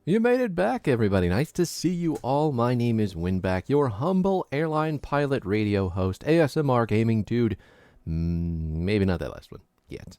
You made it back, everybody. Nice to see you all. My name is Winback, your humble airline pilot radio host, ASMR gaming dude. Maybe not that last one yet.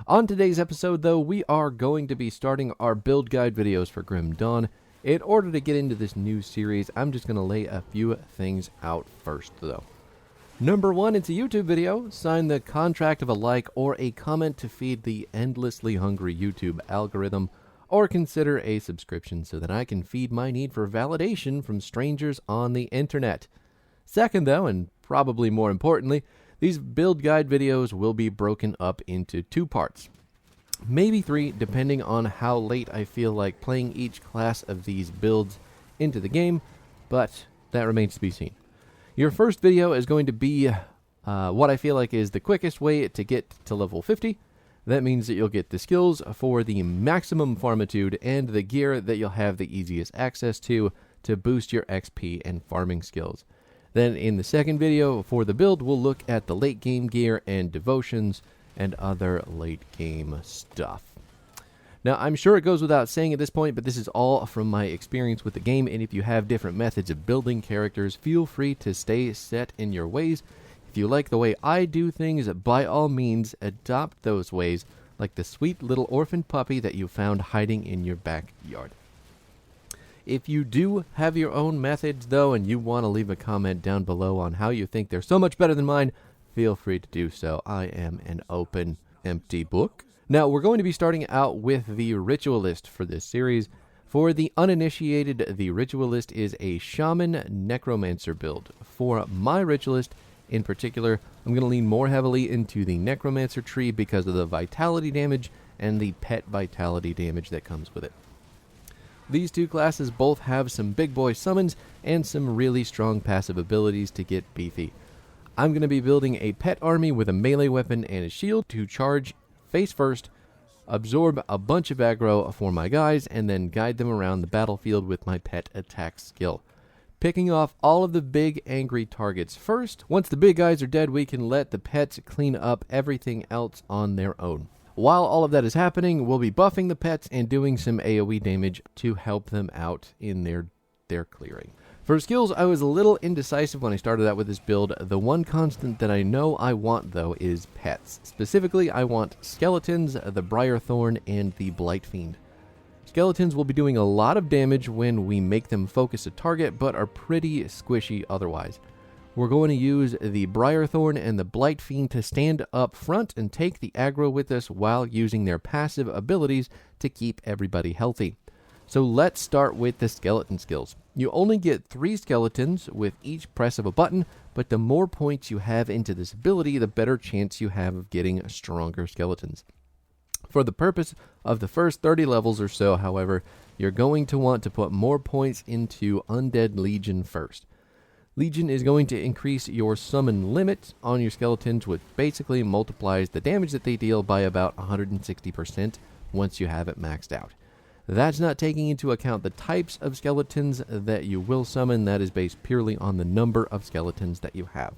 On today's episode, though, we are going to be starting our build guide videos for Grim Dawn. In order to get into this new series, I'm just going to lay a few things out first, though. Number one, it's a YouTube video. Sign the contract of a like or a comment to feed the endlessly hungry YouTube algorithm, or consider a subscription so that I can feed my need for validation from strangers on the internet. Second, though, and probably more importantly, these build guide videos will be broken up into two parts. Maybe three, depending on how late I feel like playing each class of these builds into the game, but that remains to be seen. Your first video is going to be what I feel like is the quickest way to get to level 50. That means that you'll get the skills for the maximum farmitude and the gear that you'll have the easiest access to boost your XP and farming skills. Then in the second video for the build, we'll look at the late game gear and devotions and other late game stuff. Now, I'm sure it goes without saying at this point, but this is all from my experience with the game, and if you have different methods of building characters, feel free to stay set in your ways. If you like the way I do things, by all means, adopt those ways, like the sweet little orphan puppy that you found hiding in your backyard. If you do have your own methods, though, and you want to leave a comment down below on how you think they're so much better than mine, feel free to do so. I am an open, empty book. Now, we're going to be starting out with the Ritualist for this series. For the uninitiated, the Ritualist is a Shaman Necromancer build. For my Ritualist, in particular, I'm going to lean more heavily into the Necromancer tree because of the vitality damage and the pet vitality damage that comes with it. These two classes both have some big boy summons and some really strong passive abilities to get beefy. I'm going to be building a pet army with a melee weapon and a shield to charge face first, absorb a bunch of aggro for my guys, and then guide them around the battlefield with my pet attack skill. Picking off all of the big angry targets first. Once the big guys are dead, we can let the pets clean up everything else on their own. While all of that is happening, we'll be buffing the pets and doing some AoE damage to help them out in their clearing. For skills, I was a little indecisive when I started out with this build. The one constant that I know I want, though, is pets. Specifically, I want skeletons, the Briarthorn, and the Blight Fiend. Skeletons will be doing a lot of damage when we make them focus a target, but are pretty squishy otherwise. We're going to use the Briarthorn and the Blight Fiend to stand up front and take the aggro with us while using their passive abilities to keep everybody healthy. So let's start with the skeleton skills. You only get 3 skeletons with each press of a button, but the more points you have into this ability, the better chance you have of getting stronger skeletons. For the purpose of the first 30 levels or so, however, you're going to want to put more points into Undead Legion first. Legion is going to increase your summon limit on your skeletons, which basically multiplies the damage that they deal by about 160% once you have it maxed out. That's not taking into account the types of skeletons that you will summon. That is based purely on the number of skeletons that you have.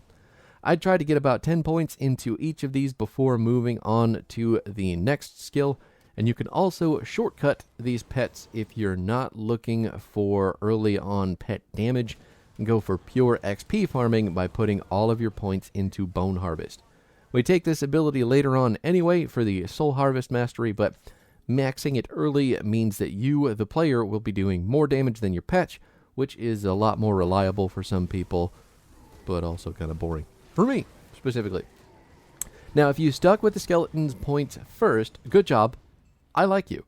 I'd try to get about 10 points into each of these before moving on to the next skill, and you can also shortcut these pets if you're not looking for early on pet damage, and go for pure XP farming by putting all of your points into Bone Harvest. We take this ability later on anyway for the Soul Harvest Mastery, but maxing it early means that you, the player, will be doing more damage than your pet, which is a lot more reliable for some people, but also kind of boring. For me, specifically. Now, if you stuck with the skeleton's points first, good job. I like you.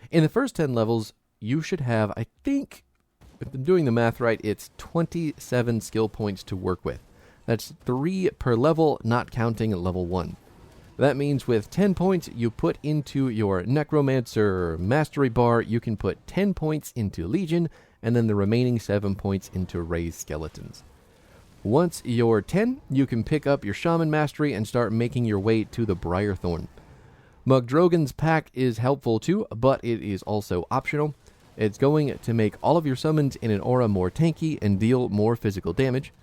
In the first 10 levels, you should have, I think, if I'm doing the math right, it's 27 skill points to work with. That's 3 per level, not counting level 1. That means with 10 points you put into your Necromancer Mastery bar, you can put 10 points into Legion, and then the remaining 7 points into Raised Skeletons. Once you're 10, you can pick up your Shaman Mastery and start making your way to the Briarthorn. Mugdrogan's pack is helpful too, but it is also optional. It's going to make all of your summons in an aura more tanky and deal more physical damage.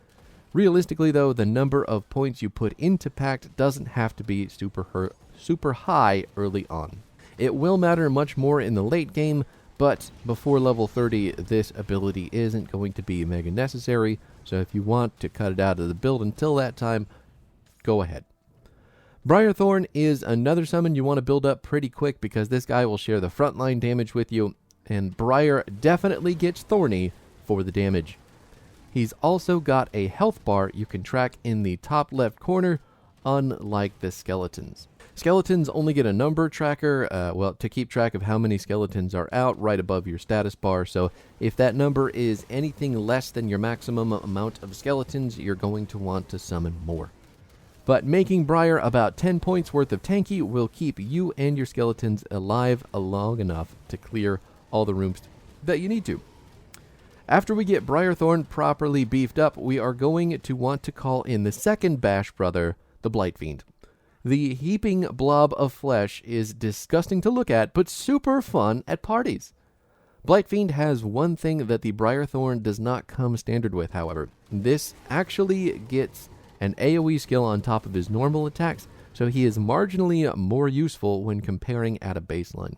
Realistically though, the number of points you put into pact doesn't have to be super high early on. It will matter much more in the late game, But before level 30, this ability isn't going to be mega necessary, so if you want to cut it out of the build until that time, go ahead. Briarthorn is another summon you want to build up pretty quick because this guy will share the frontline damage with you, and Briar definitely gets thorny for the damage. He's also got a health bar you can track in the top left corner, unlike the skeletons. Skeletons only get a number tracker, to keep track of how many skeletons are out right above your status bar, so if that number is anything less than your maximum amount of skeletons, you're going to want to summon more. But making Briar about 10 points worth of tanky will keep you and your skeletons alive long enough to clear all the rooms that you need to. After we get Briarthorn properly beefed up, we are going to want to call in the second Bash brother, the Blight Fiend. The heaping blob of flesh is disgusting to look at, but super fun at parties. Blight Fiend has one thing that the Briarthorn does not come standard with, however. This actually gets an AoE skill on top of his normal attacks, so he is marginally more useful when comparing at a baseline.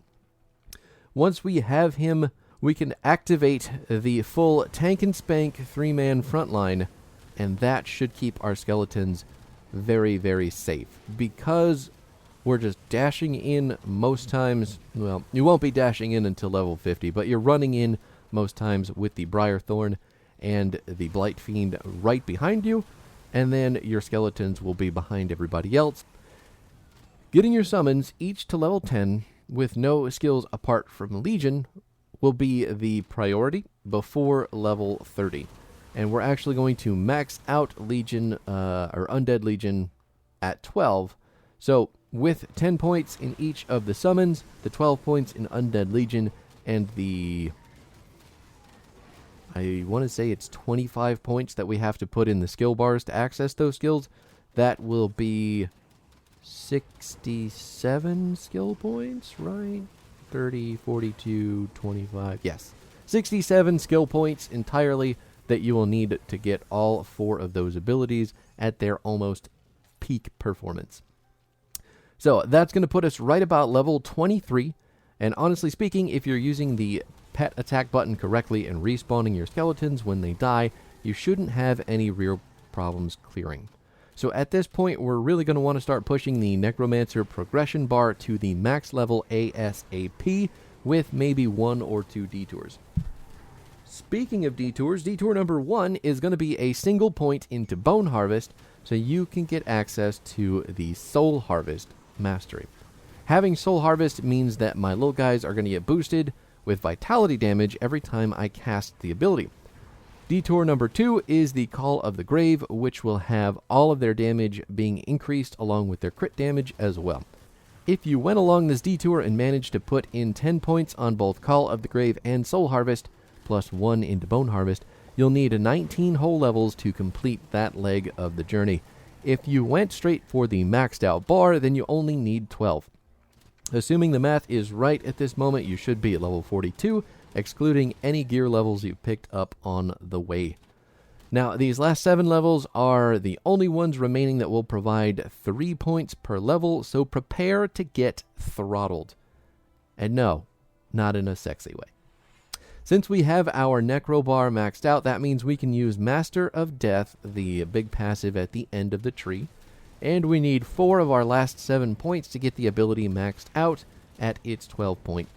Once we have him, we can activate the full tank and spank 3-man frontline, and that should keep our skeletons very, very safe. Because we're just dashing in most times, well, you won't be dashing in until level 50, but you're running in most times with the Briarthorn and the Blight Fiend right behind you, and then your skeletons will be behind everybody else. Getting your summons each to level 10 with no skills apart from Legion will be the priority before level 30. And we're actually going to max out Legion, or Undead Legion, at 12. So with 10 points in each of the summons, the 12 points in Undead Legion, and the, I want to say it's 25 points that we have to put in the skill bars to access those skills, that will be 67 skill points, right? 30, 42, 25, yes. 67 skill points entirely that you will need to get all 4 of those abilities at their almost peak performance. So that's going to put us right about level 23, and honestly speaking, if you're using the pet attack button correctly and respawning your skeletons when they die, you shouldn't have any real problems clearing. So at this point, we're really going to want to start pushing the Necromancer progression bar to the max level ASAP with maybe 1 or 2 detours. Speaking of detours, detour number 1 is going to be a single point into Bone Harvest, so you can get access to the Soul Harvest Mastery. Having Soul Harvest means that my little guys are going to get boosted with vitality damage every time I cast the ability. Detour number 2 is the Call of the Grave, which will have all of their damage being increased along with their crit damage as well. If you went along this detour and managed to put in 10 points on both Call of the Grave and Soul Harvest, plus 1 into Bone Harvest, you'll need 19 whole levels to complete that leg of the journey. If you went straight for the maxed out bar, then you only need 12. Assuming the math is right at this moment, you should be at level 42, excluding any gear levels you picked up on the way. Now, these last 7 levels are the only ones remaining that will provide 3 points per level, so prepare to get throttled. And no, not in a sexy way. Since we have our Necro bar maxed out, that means we can use Master of Death, the big passive at the end of the tree, and we need 4 of our last 7 points to get the ability maxed out at its 12-point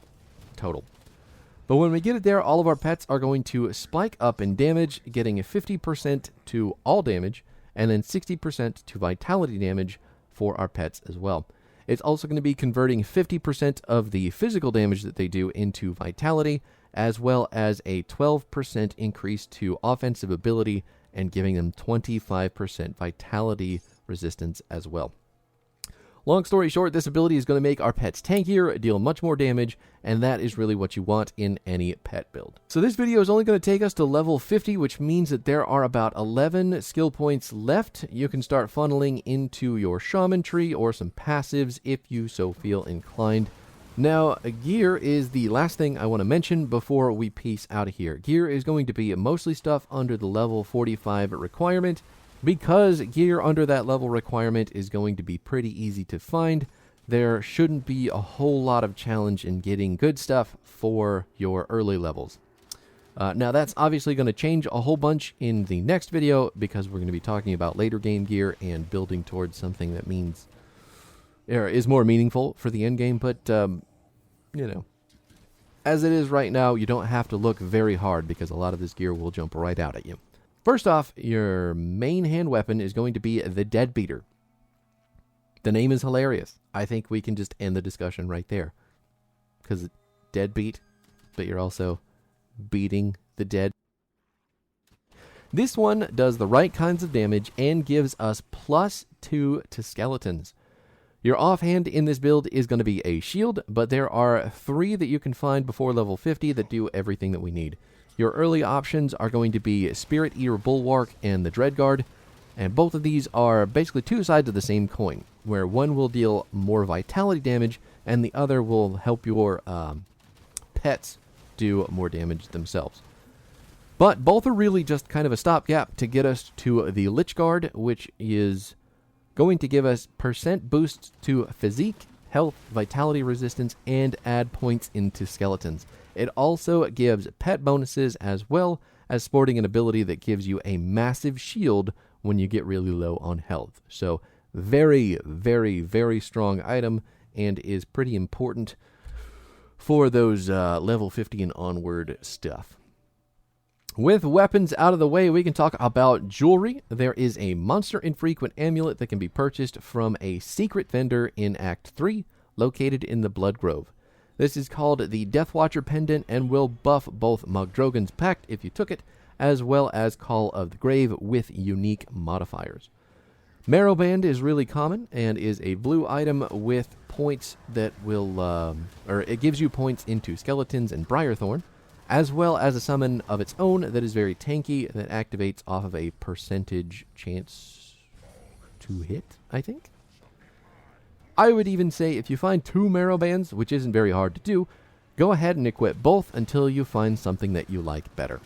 total. But when we get it there, all of our pets are going to spike up in damage, getting a 50% to all damage, and then 60% to vitality damage for our pets as well. It's also going to be converting 50% of the physical damage that they do into vitality, as well as a 12% increase to offensive ability, and giving them 25% vitality resistance as well. Long story short, this ability is going to make our pets tankier, deal much more damage, and that is really what you want in any pet build. So this video is only going to take us to level 50, which means that there are about 11 skill points left. You can start funneling into your Shaman tree or some passives if you so feel inclined. Now, gear is the last thing I want to mention before we peace out of here. Gear is going to be mostly stuff under the level 45 requirement. Because gear under that level requirement is going to be pretty easy to find, there shouldn't be a whole lot of challenge in getting good stuff for your early levels. Now, that's obviously going to change a whole bunch in the next video because we're going to be talking about later game gear and building towards something that is more meaningful for the end game. But, as it is right now, you don't have to look very hard because a lot of this gear will jump right out at you. First off, your main hand weapon is going to be the Deadbeater. The name is hilarious. I think we can just end the discussion right there. Because deadbeat, but you're also beating the dead. This one does the right kinds of damage and gives us +2 to skeletons. Your offhand in this build is going to be a shield, but there are 3 that you can find before level 50 that do everything that we need. Your early options are going to be Spirit Eater Bulwark and the Dreadguard, and both of these are basically 2 sides of the same coin, where one will deal more vitality damage and the other will help your pets do more damage themselves. But both are really just kind of a stopgap to get us to the Lich Guard, which is going to give us % boosts to physique, health, vitality resistance, and add points into skeletons. It also gives pet bonuses as well as sporting an ability that gives you a massive shield when you get really low on health. So very, very, very strong item and is pretty important for those level 50 and onward stuff. With weapons out of the way, we can talk about jewelry. There is a monster infrequent amulet that can be purchased from a secret vendor in Act 3, located in the Blood Grove. This is called the Deathwatcher Pendant and will buff both Mogdrogan's Pact if you took it, as well as Call of the Grave with unique modifiers. Marrowband is really common and is a blue item with points that will, it gives you points into Skeletons and Briarthorn, as well as a summon of its own that is very tanky that activates off of a percentage chance to hit, I think. I would even say if you find 2 Marrowbands, which isn't very hard to do, go ahead and equip both until you find something that you like better.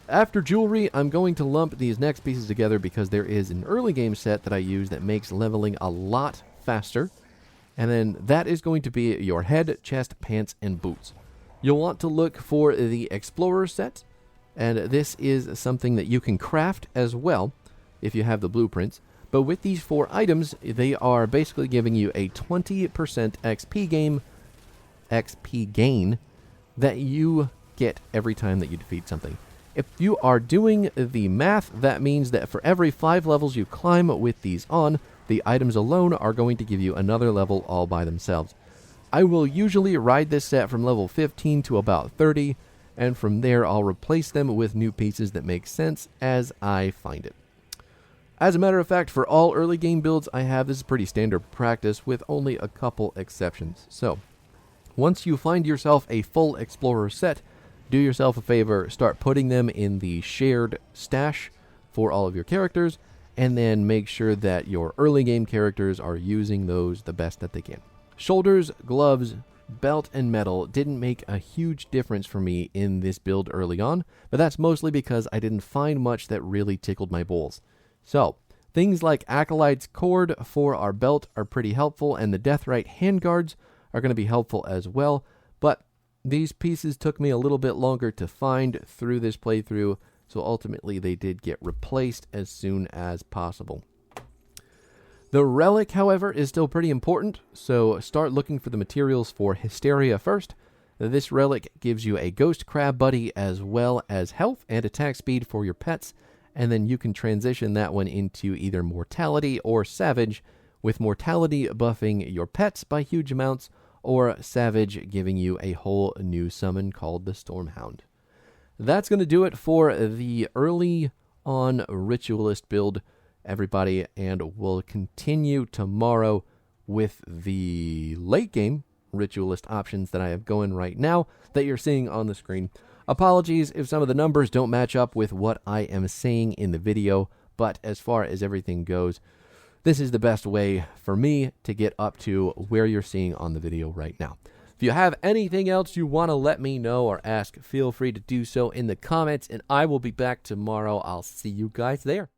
After jewelry, I'm going to lump these next pieces together because there is an early game set that I use that makes leveling a lot faster. And then that is going to be your head, chest, pants, and boots. You'll want to look for the Explorer set, and this is something that you can craft as well if you have the blueprints. But with these 4 items, they are basically giving you a 20% XP gain that you get every time that you defeat something. If you are doing the math, that means that for every 5 levels you climb with these on, the items alone are going to give you another level all by themselves. I will usually ride this set from level 15 to about 30, and from there I'll replace them with new pieces that make sense as I find it. As a matter of fact, for all early game builds I have, this is pretty standard practice with only a couple exceptions. So, once you find yourself a full Explorer set, do yourself a favor, start putting them in the shared stash for all of your characters, and then make sure that your early game characters are using those the best that they can. Shoulders, gloves, belt, and medal didn't make a huge difference for me in this build early on, but that's mostly because I didn't find much that really tickled my balls. So, things like Acolyte's Cord for our belt are pretty helpful, and the Deathrite handguards are going to be helpful as well, but these pieces took me a little bit longer to find through this playthrough, so ultimately they did get replaced as soon as possible. The relic, however, is still pretty important, so start looking for the materials for Hysteria first. This relic gives you a Ghost Crab Buddy as well as health and attack speed for your pets, and then you can transition that one into either Mortality or Savage, with Mortality buffing your pets by huge amounts, or Savage giving you a whole new summon called the Stormhound. That's going to do it for the early on Ritualist build, everybody, and we'll continue tomorrow with the late game Ritualist options that I have going right now that you're seeing on the screen. Apologies if some of the numbers don't match up with what I am saying in the video, but as far as everything goes, this is the best way for me to get up to where you're seeing on the video right now. If you have anything else you want to let me know or ask, feel free to do so in the comments, and I will be back tomorrow. I'll see you guys there.